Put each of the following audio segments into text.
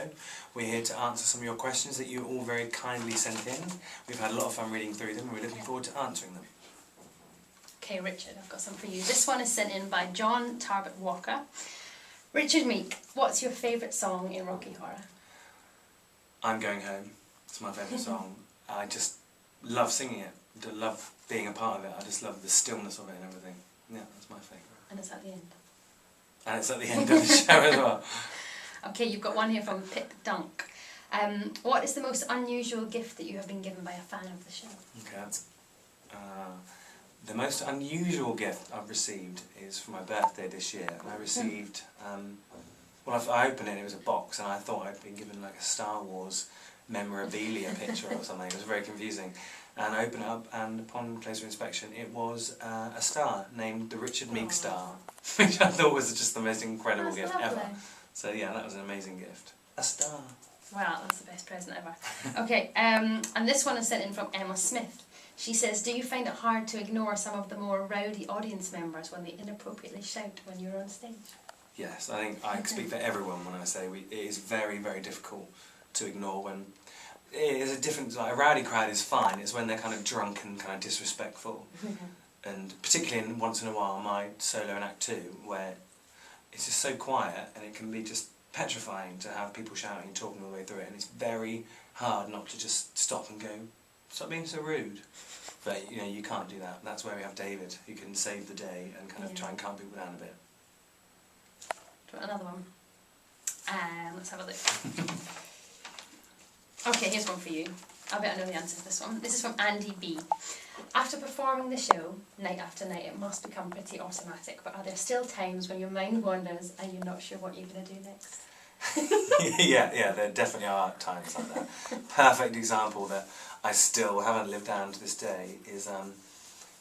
show. We're here to answer some of your questions that you all very kindly sent in. We've had a lot of fun reading through them and we're looking forward to answering them. Okay, Richard, I've got some for you. This one is sent in by John Tarbert Walker. Richard Meek, what's your favourite song in Rocky Horror? I'm Going Home. It's my favourite song. I just love singing it. I love being a part of it. I just love the stillness of it and everything. Yeah, that's my favourite. And it's at the end. And it's at the end of the show as well. Okay, you've got one here from Pip Dunk. What is the most unusual gift that you have been given by a fan of the show? Okay, that's... the most unusual gift I've received is for my birthday this year. And I received... well, I opened it and it was a box and I thought I'd been given like a Star Wars memorabilia picture or something. It was very confusing. And I opened it up and upon closer inspection it was a star named the Richard Meek Star, which I thought was just the most incredible gift ever. So yeah, that was an amazing gift. A star. Wow, that's the best present ever. Okay, and this one is sent in from Emma Smith. She says, do you find it hard to ignore some of the more rowdy audience members when they inappropriately shout when you're on stage? Yes, I think I speak for everyone when I say it is very, very difficult to ignore when... It is a different... Like, a rowdy crowd is fine, it's when they're kind of drunk and kind of disrespectful. And particularly in once in a while my solo in Act 2, where it's just so quiet and it can be just petrifying to have people shouting and talking all the way through it, and it's very hard not to just stop and go, stop being so rude. But you know, you can't do that. That's where we have David, who can save the day and kind of try and calm people down a bit. Do you want another one? Let's have a look. Okay, here's one for you. I bet I know the answer to this one. This is from Andy B. After performing the show, night after night, it must become pretty automatic, but are there still times when your mind wanders and you're not sure what you're going to do next? yeah, there definitely are times like that. Perfect example that I still haven't lived down to this day is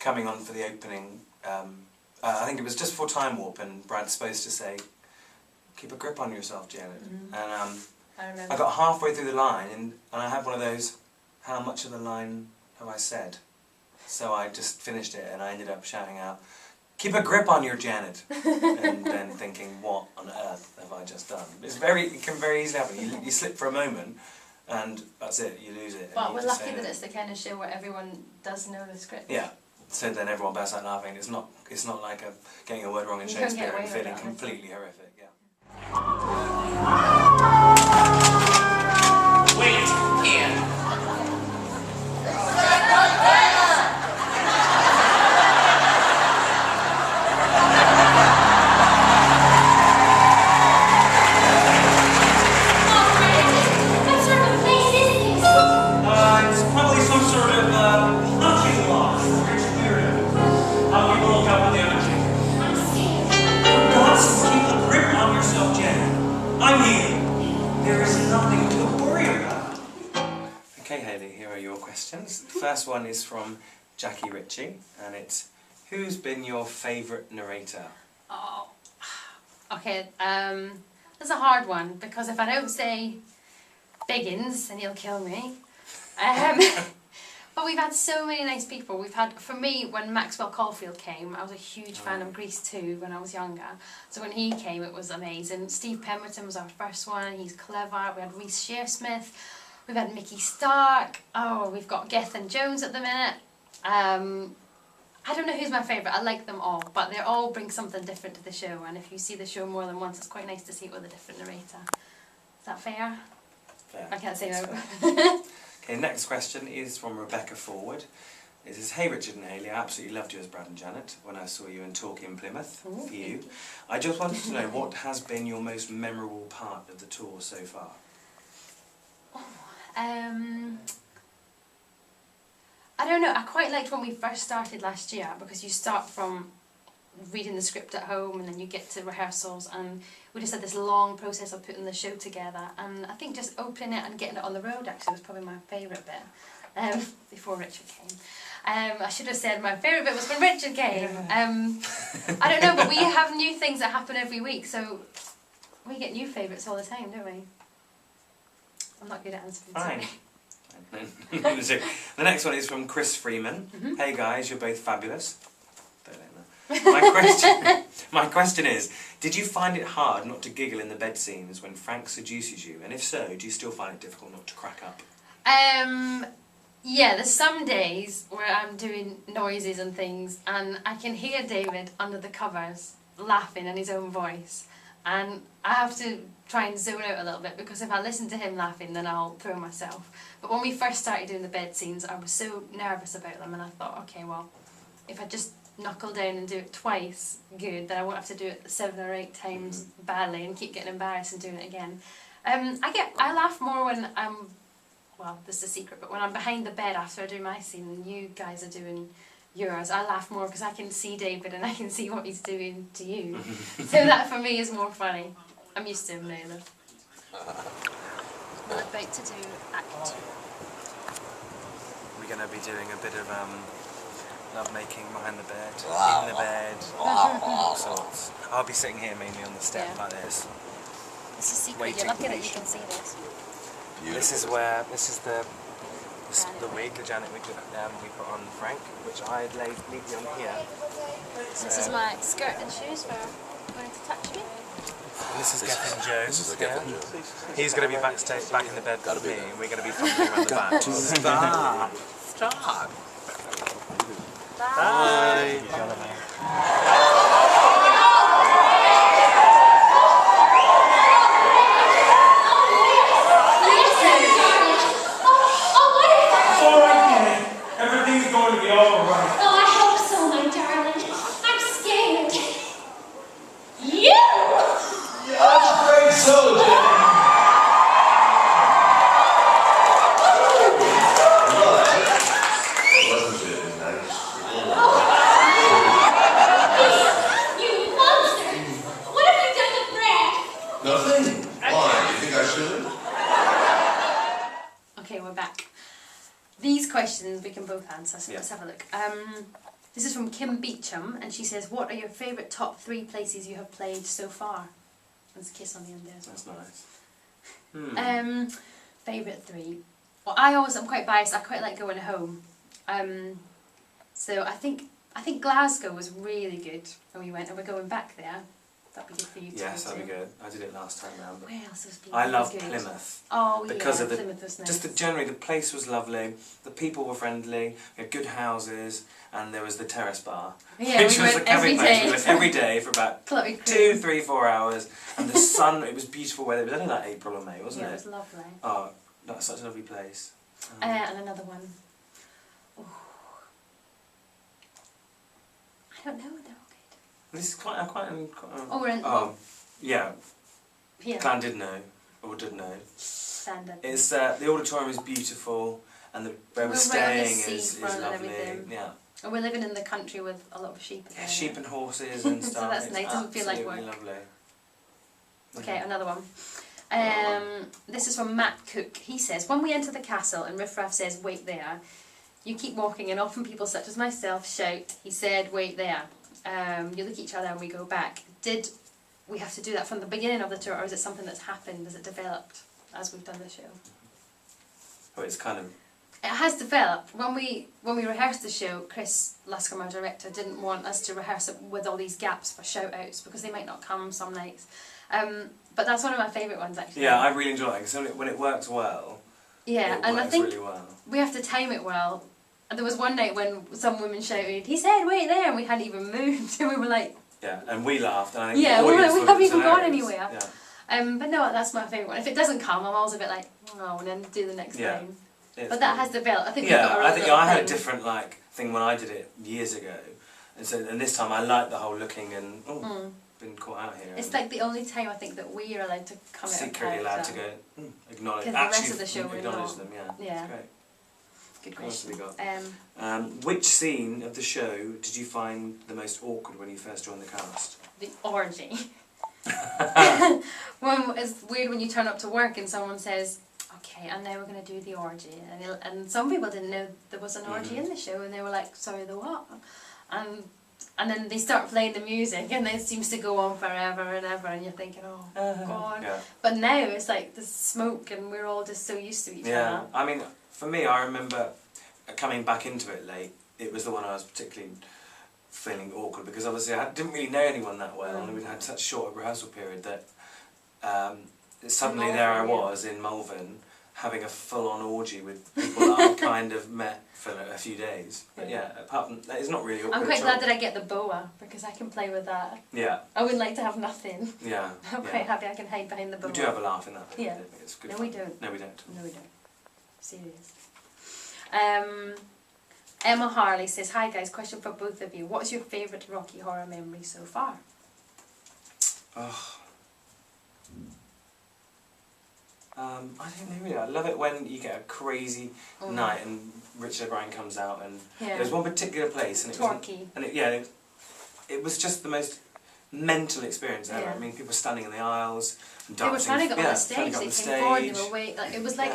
coming on for the opening. I think it was just before Time Warp, and Brad's supposed to say, "Keep a grip on yourself, Janet." And I got halfway through the line, and I had one of those, "How much of the line have I said?" So I just finished it, and I ended up shouting out, "Keep a grip on your Janet," and then thinking, what on earth have I just done? It can very easily happen. You slip for a moment, and that's it, you lose it. But we're lucky that it's the kind of show where everyone does know the script. Yeah, so then everyone bursts out laughing. It's not like getting a word wrong in Shakespeare and feeling completely horrific. Yeah. Wait here. The first one is from Jackie Ritchie, and it's, who's been your favourite narrator? Oh, okay, that's a hard one, because if I don't say Biggins, then he'll kill me. But we've had so many nice people. We've had, for me, when Maxwell Caulfield came, I was a huge fan of Grease 2 when I was younger. So when he came, it was amazing. Steve Pemberton was our first one. He's clever. We had Reece Shearsmith. We've had Mickey Stark. Oh, we've got Gethin Jones at the minute. I don't know who's my favourite. I like them all, but they all bring something different to the show. And if you see the show more than once, it's quite nice to see it with a different narrator. Is that fair? Fair. I can't say no. Okay, next question is from Rebecca Forward. It says, "Hey Richard and Haley, I absolutely loved you as Brad and Janet when I saw you in Talkie in Plymouth for you. I just wanted to know, what has been your most memorable part of the tour so far?" I don't know, I quite liked when we first started last year, because you start from reading the script at home and then you get to rehearsals, and we just had this long process of putting the show together, and I think just opening it and getting it on the road actually was probably my favourite bit, before Richard came. I should have said my favourite bit was when Richard came. I don't know, but we have new things that happen every week, so we get new favourites all the time, don't we? I'm not good at answering. Fine. The next one is from Chris Freeman. "Hey guys, you're both fabulous." My question is, did you find it hard not to giggle in the bed scenes when Frank seduces you? And if so, do you still find it difficult not to crack up? Yeah, there's some days where I'm doing noises and things and I can hear David under the covers laughing in his own voice, and I have to try and zone out a little bit, because if I listen to him laughing then I'll throw myself. But when we first started doing the bed scenes I was so nervous about them, and I thought, okay, well, if I just knuckle down and do it twice good, then I won't have to do it 7 or 8 times badly and keep getting embarrassed and doing it again. I laugh more when I'm, well, this is a secret, but when I'm behind the bed after I do my scene and you guys are doing yours, I laugh more because I can see David and I can see what he's doing to you. So that for me is more funny. I'm used to him now though. We're about to do Act 2. We're going to be doing a bit of love making behind the bed, in the bed, all sorts. I'll be sitting here mainly on the step like this. It's a secret. You're lucky that you can see this. This is the wig, the Janet wig that we put on Frank, which I laid neatly on here. This is my skirt and shoes for going to touch me. And this is Gethin Jones. This is Gethin Jones. He's going to be backstage, back in the bed with me, and we're going to be fumbling around the back. Stop! Stop! Bye! We can both answer, so let's have a look. This is from Kim Beecham, and she says, what are your favourite top 3 places you have played so far? There's a kiss on the end there as well. That's nice. Favourite 3. Well, I'm quite biased, I quite like going home. So I think Glasgow was really good when we went, and we're going back there. That'd be good for you too. Yes, that'd be good. I did it last time round. Where else has been I love good? Plymouth. Oh because yeah, of the, Plymouth was nice. Just generally the place was lovely, the people were friendly, we had good houses, and there was the terrace bar. Yeah, which we was went the cafe every place. day. We went every day for about Cluttery 2, 3, 4 hours, and the sun, it was beautiful weather. It was only like April or May, wasn't it? Yeah, it was lovely. Oh, that's such a lovely place. And another one. Ooh. I don't know, they're all good. This is quite Oh, we're in... yeah. Here. Llandudno, or Dudno. Standard. It's the auditorium is beautiful, and where we're staying is lovely. Yeah. And we're living in the country with a lot of sheep. Yeah, sheep and horses and stuff. So that's nice. Doesn't feel like work. Lovely. Okay, another one. This is from Matt Cook. He says, when we enter the castle and Riff Raff says, wait there, you keep walking and often people such as myself shout, he said, wait there. You look at each other and we go back. Did we have to do that from the beginning of the tour, or is it something that's happened? Has it developed as we've done the show? Oh, it's kind of... It has developed. When we rehearsed the show, Chris Luscombe, our director, didn't want us to rehearse it with all these gaps for shout-outs because they might not come some nights. But that's one of my favourite ones, actually. Yeah, I really enjoy it because when it works well, yeah, it and works I think really well. we have to time it well. And there was one night when some women shouted, he said, wait there, and we hadn't even moved, and we were like... Yeah, and we laughed, and I think yeah, the we audience haven't even hilarious. gone anywhere. Yeah. But no, that's my favourite one. If it doesn't come, I'm always a bit like, oh, and then do the next time. But that has developed. I think we've got our own I had a thing. different thing when I did it years ago, and this time I liked the whole looking and been caught out here. It's like the only time I think that we are allowed to come out secretly of allowed to go acknowledge. Because the rest of the show we're acknowledge not. them. Yeah, Yeah. it's great. Good What else question. have we got? Which scene of the show did you find the most awkward when you first joined the cast? The orgy. Well, it's weird when you turn up to work and someone says, okay, and now we're going to do the orgy. And some people didn't know there was an orgy in the show, and they were like, sorry, the what? And then they start playing the music, and it seems to go on forever and ever, and you're thinking, oh, God. Yeah. But now it's like the smoke, and we're all just so used to each Yeah, other. I mean, for me, I remember coming back into it late. It was the one I was particularly feeling awkward because obviously I didn't really know anyone that well, and we'd had such a short rehearsal period that suddenly there I was in Malvern having a full-on orgy with people that I kind of met for a few days. But yeah, apart from that, it's not really awkward. I'm quite glad that I get the boa because I can play with that. Yeah. I would like to have nothing. Yeah. I'm quite happy I can hide behind the boa. We do have a laugh in that. Yeah. It's good No, fun. we don't. No, we don't. No, we don't. Serious. Emma Harley says, "Hi guys, question for both of you. What's your favourite Rocky Horror memory so far?" Oh. I don't know really. I love it when you get a crazy night and Richard O'Brien comes out, and there was one particular place, and it Torquay. it was just the most mental experience ever. I mean, people were standing in the aisles and dancing. They were trying to get on the stage. They came forward. They were waiting. Like, it was like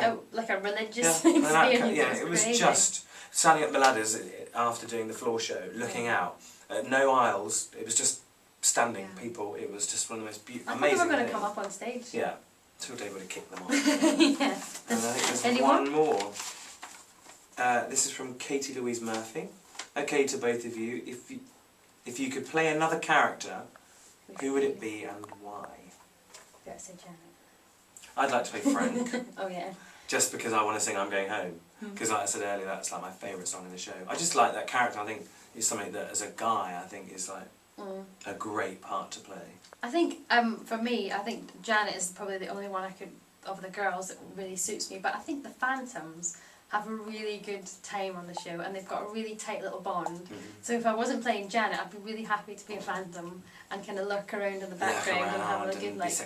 a religious experience. It was just standing up the ladders after doing the floor show, looking out, no aisles. It was just standing people. It was just one of the most beautiful, amazing. I thought they were going to come up on stage. Yeah. Till Dave would have kicked them off. Yeah. And I think there's one more. This is from Katie Louise Murphy. Okay, to both of you, if you could play another character, who would it be and why? Better say Janet. I'd like to play Frank. Oh yeah. Just because I want to sing I'm Going Home. Because like I said earlier, that's like my favourite song in the show. I just like that character. I think it's something that as a guy, I think is like a great part to play. I think, for me, I think Janet is probably the only one of the girls that really suits me, but I think the Phantoms have a really good time on the show, and they've got a really tight little bond. So if I wasn't playing Janet, I'd be really happy to be a Phantom and kind of lurk around in the background and have a good laugh.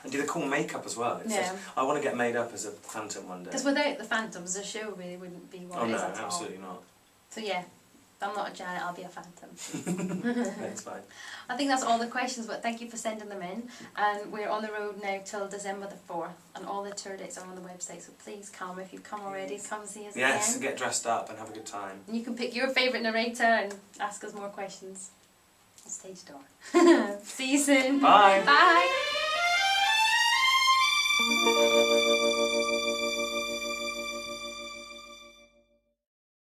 And do the cool makeup as well. I want to get made up as a Phantom one day. Because without the Phantoms, the show really wouldn't be what it is at all. Absolutely not. So yeah. If I'm not a Janet, I'll be a Phantom. That's fine. I think that's all the questions, but thank you for sending them in. And we're on the road now till December the 4th, and all the tour dates are on the website, so please come. If you've come already, come see us again. Yes, and get dressed up and have a good time. And you can pick your favourite narrator and ask us more questions. Stage door. See you soon. Bye. Bye.